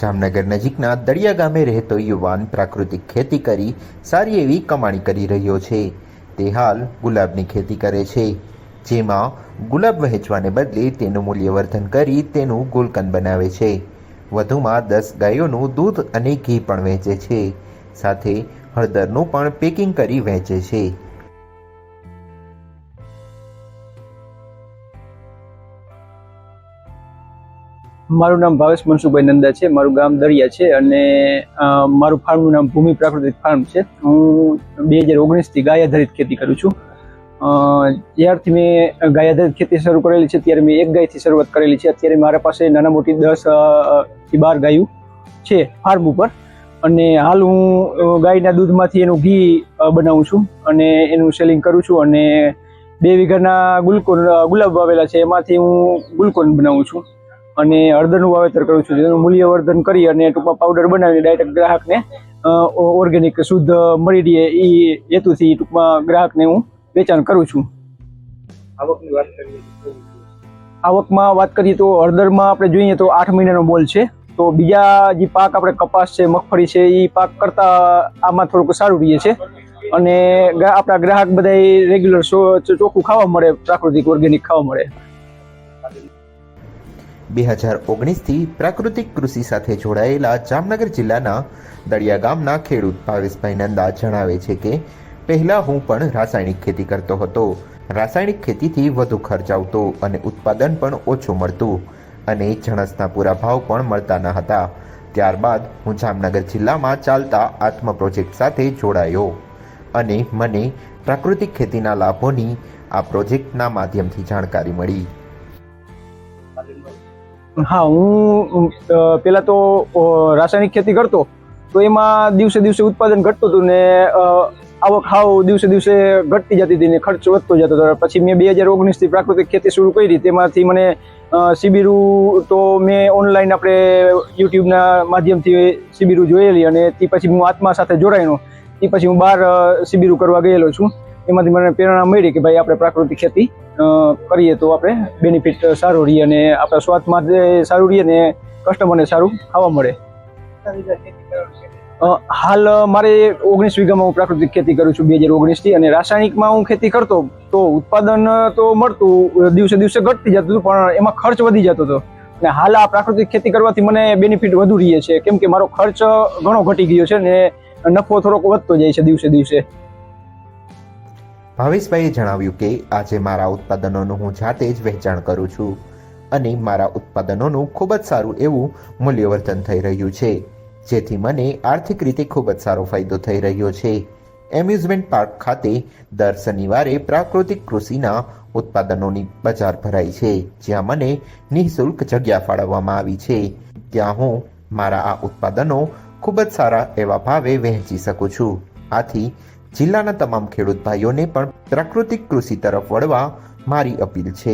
જામનગર નજીકના દળિયા ગામે રહેતો યુવાન પ્રાકૃતિક ખેતી કરી સારી એવી કમાણી કરી રહ્યો છે। તે હાલ ગુલાબની ખેતી કરે છે, જેમાં ગુલાબ વહેંચવાને બદલે તેનું મૂલ્યવર્ધન કરી તેનું ગુલકંદ બનાવે છે। વધુમાં 10 ગાયોનું દૂધ અને ઘી પણ વહેંચે છે, સાથે હળદરનું પણ પેકિંગ કરી વહેંચે છે। મારું નામ ભાવેશ મનસુખભાઈ નંદા છે। મારું ગામ દરિયા છે અને મારું ફાર્મનું નામ ભૂમિ પ્રાકૃતિક ફાર્મ છે। હું 2019 થી ગાય આધારિત ખેતી કરું છું। જ્યારથી મેં ગાય આધારિત ખેતી શરૂ કરેલી છે ત્યારે મેં એક ગાયથી શરૂઆત કરેલી છે। અત્યારે મારા પાસે નાના મોટી 10 થી 12 ગાયો છે ફાર્મ ઉપર, અને હાલ હું ગાયના દૂધમાંથી એનું ઘી બનાવું છું અને એનું સેલિંગ કરું છું। અને 2 વીઘાના ગુલાબ વાવેલા છે, એમાંથી હું ગુલકંદ બનાવું છું અને હળદરનું વાવેતર કરું છું, જેનું મૂલ્યવર્ધન કરી અને ટૂંકમાં પાવડર બનાવીને ડાયરેક્ટ ગ્રાહકને ઓર્ગેનિક શુદ્ધ મળી રહે એ હેતુથી ટૂંકમાં ગ્રાહકને હું વેચાણ કરું છું। આવકમાં વાત કરીએ તો હળદરમાં આપણે જોઈએ તો 8 મહિનાનો બોલ છે, તો બીજા જે પાક આપણે કપાસ છે, મગફળી છે, એ પાક કરતાં આમાં થોડુંક સારું રહે છે અને આપણા ગ્રાહક બધા રેગ્યુલર ચોખ્ખું ખાવા મળે, પ્રાકૃતિક ઓર્ગેનિક ખાવા મળે। 2019થી પ્રાકૃતિક કૃષિ સાથે જોડાયેલા જામનગર જિલ્લાના દળિયા ગામના ખેડૂત ભાવેશભાઈ નંદા જણાવે છે કે પહેલાં હું પણ રાસાયણિક ખેતી કરતો હતો। રાસાયણિક ખેતીથી વધુ ખર્ચ આવતો અને ઉત્પાદન પણ ઓછું મળતું અને જણસના પૂરા ભાવ પણ મળતા ન હતા। ત્યારબાદ હું જામનગર જિલ્લામાં ચાલતા આત્મ પ્રોજેક્ટ સાથે જોડાયો અને મને પ્રાકૃતિક ખેતીના લાભોની આ પ્રોજેક્ટના માધ્યમથી જાણકારી મળી। હા, હું પહેલા તો રાસાયણિક ખેતી કરતો તો એમાં દિવસે દિવસે ઉત્પાદન ઘટતું હતું ને આવક હાવ દિવસે દિવસે ઘટતી જતી હતી ને ખર્ચ વધતો જતો હતો। પછી મેં 2019થી પ્રાકૃતિક ખેતી શરૂ કરી, તેમાંથી મને શિબિરું તો મેં ઓનલાઈન આપણે યુટ્યુબના માધ્યમથી શિબિરું જોયેલી અને તે પછી હું આત્મા સાથે જોડાયેલો। તે પછી હું 12 શિબિરું કરવા ગયેલો છું। એમાંથી મને પ્રેરણા મળી કે ભાઈ આપણે પ્રાકૃતિક ખેતી કરીએ તો આપણે બેનિફિટ સારું રહીએ અને આપણા સ્વાસ્થ્યમાં સારું રહીએ ને કસ્ટમરને સારું ખાવા મળે। હાલ મારે 19 વીઘામાં હું પ્રાકૃતિક ખેતી કરું છું 2019થી, અને રાસાયણિકમાં હું ખેતી કરતો તો ઉત્પાદન તો મળતું, દિવસે દિવસે ઘટતી જતું હતું, પણ એમાં ખર્ચ વધી જતો હતો। અને હાલ આ પ્રાકૃતિક ખેતી કરવાથી મને બેનિફિટ વધુ રહે છે, કેમ કે મારો ખર્ચ ઘણો ઘટી ગયો છે ને નફો થોડોક વધતો જાય છે દિવસે દિવસે। ભાવેશભાઈએ જણાવ્યું કે આજે મારા ઉત્પાદનોનું હું જાતે જ વહેંચાણ કરું છું અને મારા ઉત્પાદનોનું ખૂબ જ સારું એવું મૂલ્યવર્ધન થઈ રહ્યું છે, જેથી મને આર્થિક રીતે ખૂબ જ સારો ફાયદો થઈ રહ્યો છે। એમ્યુઝમેન્ટ પાર્ક ખાતે દર શનિવારે પ્રાકૃતિક કૃષિના ઉત્પાદનોની બજાર ભરાય છે, જ્યાં મને નિઃશુલ્ક જગ્યા ફાળવવામાં આવી છે। ત્યાં હું મારા આ ઉત્પાદનો ખૂબ જ સારા એવા ભાવે વહેંચી શકું છું। આથી જિલ્લાના તમામ ખેડૂત ભાઈઓને પણ પ્રાકૃતિક કૃષિ તરફ વળવા મારી અપીલ છે।